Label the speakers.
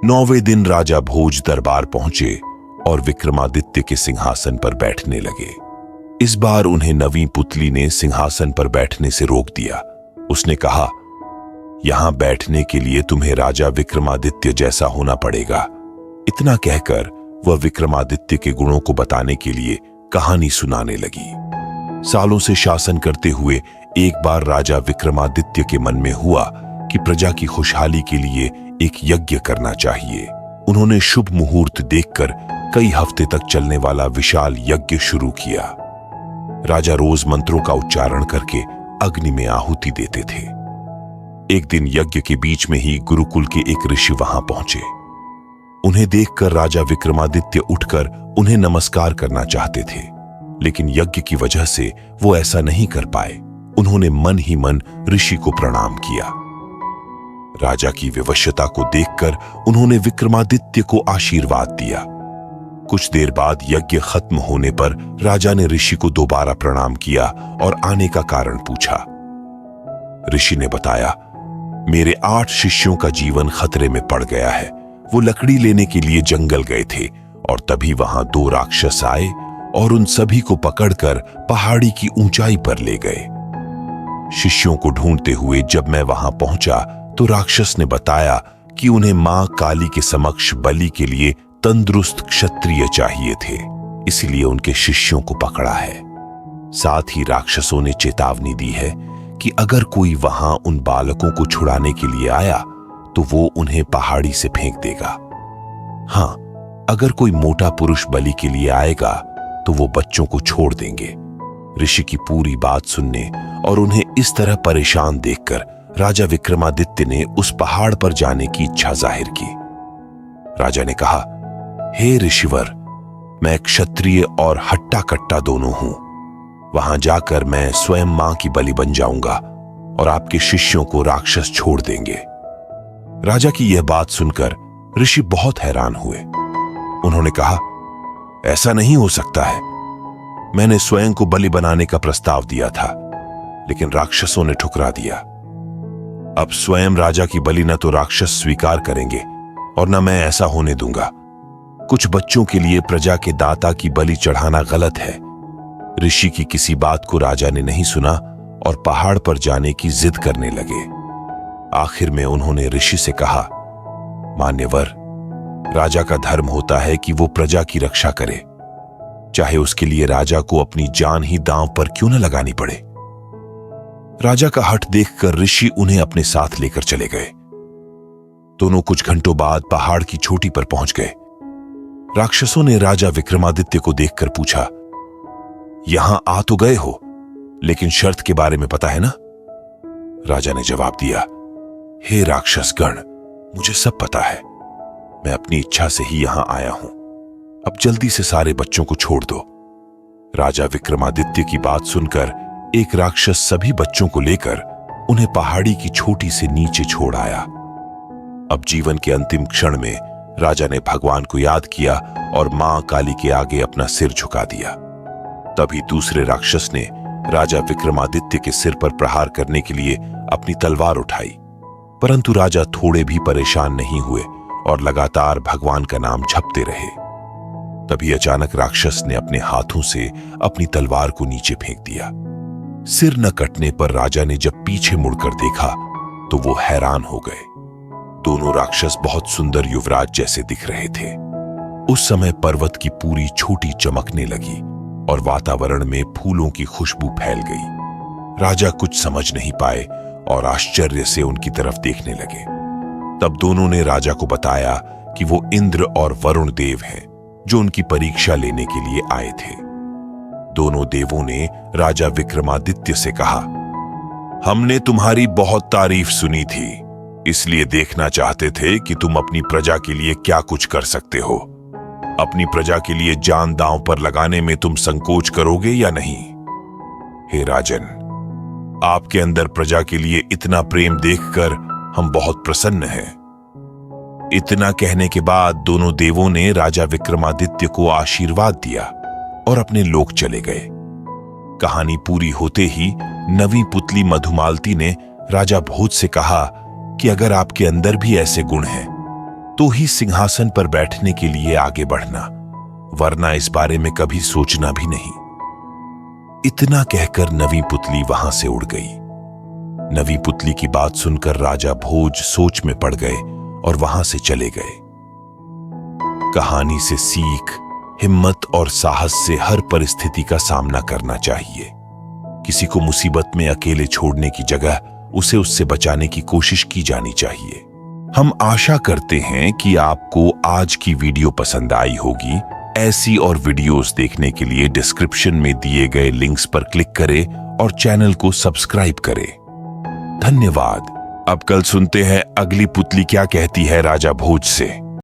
Speaker 1: 9वें दिन राजा भोज दरबार पहुंचे और विक्रमादित्य के सिंहासन पर बैठने लगे। इस बार उन्हें नवीं पुतली ने सिंहासन पर बैठने से रोक दिया। उसने कहा, यहां बैठने के लिए तुम्हें राजा विक्रमादित्य जैसा होना पड़ेगा। इतना कहकर वह विक्रमादित्य के गुणों को बताने के लिए कहानी सुनाने लगी। सालों से शासन करते हुए एक बार राजा विक्रमादित्य के मन में हुआ कि प्रजा की खुशहाली के लिए एक यज्ञ करना चाहिए। उन्होंने शुभ मुहूर्त देखकर कई हफ्ते तक चलने वाला विशाल यज्ञ शुरू किया। राजा रोज मंत्रों का उच्चारण करके अग्नि में आहुति देते थे। एक दिन यज्ञ के बीच में ही गुरुकुल के एक ऋषि वहां पहुंचे। उन्हें देखकर राजा विक्रमादित्य उठकर उन्हें नमस्कार करना चाहते थे, लेकिन यज्ञ की वजह से वो ऐसा नहीं कर पाए। उन्होंने मन ही मन ऋषि को प्रणाम किया। राजा की विवशता को देखकर उन्होंने विक्रमादित्य को आशीर्वाद दिया। कुछ देर बाद यज्ञ खत्म होने पर राजा ने ऋषि को दोबारा प्रणाम किया और आने का कारण पूछा। ऋषि ने बताया, मेरे 8 शिष्यों का जीवन खतरे में पड़ गया है। वो लकड़ी लेने के लिए जंगल गए थे और तभी वहां 2 राक्षस आए और उन सभी को पकड़कर पहाड़ी की ऊंचाई पर ले गए। शिष्यों को ढूंढते हुए जब मैं वहां पहुंचा तो राक्षस ने बताया कि उन्हें मां काली के समक्ष बलि के लिए तंदुरुस्त क्षत्रिय चाहिए थे, इसलिए उनके शिष्यों को पकड़ा है। साथ ही राक्षसों ने चेतावनी दी है कि अगर कोई वहां उन बालकों को छुड़ाने के लिए आया तो वो उन्हें पहाड़ी से फेंक देगा। हां, अगर कोई मोटा पुरुष बलि के लिए आएगा तो वो बच्चों को छोड़ देंगे। ऋषि की पूरी बात सुनने और उन्हें इस तरह परेशान देखकर राजा विक्रमादित्य ने उस पहाड़ पर जाने की इच्छा जाहिर की। राजा ने कहा, हे ऋषिवर, मैं क्षत्रिय और हट्टा कट्टा दोनों हूं। वहां जाकर मैं स्वयं मां की बलि बन जाऊंगा और आपके शिष्यों को राक्षस छोड़ देंगे। राजा की यह बात सुनकर ऋषि बहुत हैरान हुए। उन्होंने कहा, ऐसा नहीं हो सकता है। मैंने स्वयं को बलि बनाने का प्रस्ताव दिया था, लेकिन राक्षसों ने ठुकरा दिया। अब स्वयं राजा की बलि न तो राक्षस स्वीकार करेंगे और न मैं ऐसा होने दूंगा। कुछ बच्चों के लिए प्रजा के दाता की बलि चढ़ाना गलत है। ऋषि की किसी बात को राजा ने नहीं सुना और पहाड़ पर जाने की जिद करने लगे। आखिर में उन्होंने ऋषि से कहा, मान्यवर, राजा का धर्म होता है कि वो प्रजा की रक्षा करे, चाहे उसके लिए राजा को अपनी जान ही दांव पर क्यों न लगानी पड़े। राजा का हठ देखकर ऋषि उन्हें अपने साथ लेकर चले गए। दोनों कुछ घंटों बाद पहाड़ की चोटी पर पहुंच गए। राक्षसों ने राजा विक्रमादित्य को देखकर पूछा, यहां आ तो गए हो, लेकिन शर्त के बारे में पता है ना? राजा ने जवाब दिया, हे राक्षस गण, मुझे सब पता है। मैं अपनी इच्छा से ही यहां आया हूं। अब जल्दी से सारे बच्चों को छोड़ दो। राजा विक्रमादित्य की बात सुनकर एक राक्षस सभी बच्चों को लेकर उन्हें पहाड़ी की चोटी से नीचे छोड़ आया। अब जीवन के अंतिम क्षण में राजा ने भगवान को याद किया और मां काली के आगे अपना सिर झुका दिया। तभी दूसरे राक्षस ने राजा विक्रमादित्य के सिर पर प्रहार करने के लिए अपनी तलवार उठाई, परंतु राजा थोड़े भी परेशान नहीं हुए और लगातार भगवान का नाम जपते रहे। तभी अचानक राक्षस ने अपने हाथों से अपनी तलवार को नीचे फेंक दिया। सिर न कटने पर राजा ने जब पीछे मुड़कर देखा तो वो हैरान हो गए। दोनों राक्षस बहुत सुंदर युवराज जैसे दिख रहे थे। उस समय पर्वत की पूरी चोटी चमकने लगी और वातावरण में फूलों की खुशबू फैल गई। राजा कुछ समझ नहीं पाए और आश्चर्य से उनकी तरफ देखने लगे। तब दोनों ने राजा को बताया कि वो इंद्र और वरुण देव हैं, जो उनकी परीक्षा लेने के लिए आए थे। दोनों देवों ने राजा विक्रमादित्य से कहा, हमने तुम्हारी बहुत तारीफ सुनी थी, इसलिए देखना चाहते थे कि तुम अपनी प्रजा के लिए क्या कुछ कर सकते हो। अपनी प्रजा के लिए जान दांव पर लगाने में तुम संकोच करोगे या नहीं? हे राजन, आपके अंदर प्रजा के लिए इतना प्रेम देखकर हम बहुत प्रसन्न हैं। इतना कहने के बाद दोनों देवों ने राजा विक्रमादित्य को आशीर्वाद दिया और अपने लोक चले गए। कहानी पूरी होते ही नवी पुतली मधुमालती ने राजा भोज से कहा कि अगर आपके अंदर भी ऐसे गुण हैं तो ही सिंहासन पर बैठने के लिए आगे बढ़ना, वरना इस बारे में कभी सोचना भी नहीं। इतना कहकर नवीं पुतली वहां से उड़ गई। नवीं पुतली की बात सुनकर राजा भोज सोच में पड़ गए और वहां से चले गए। कहानी से सीख, हिम्मत और साहस से हर परिस्थिति का सामना करना चाहिए। किसी को मुसीबत में अकेले छोड़ने की जगह उसे उससे बचाने की कोशिश की जानी चाहिए। हम आशा करते हैं कि आपको आज की वीडियो पसंद आई होगी। ऐसी और वीडियोस देखने के लिए डिस्क्रिप्शन में दिए गए लिंक्स पर क्लिक करें और चैनल को सब्सक्राइब करें। धन्यवाद। अब कल सुनते हैं अगली पुतली क्या कहती है राजा भोज से।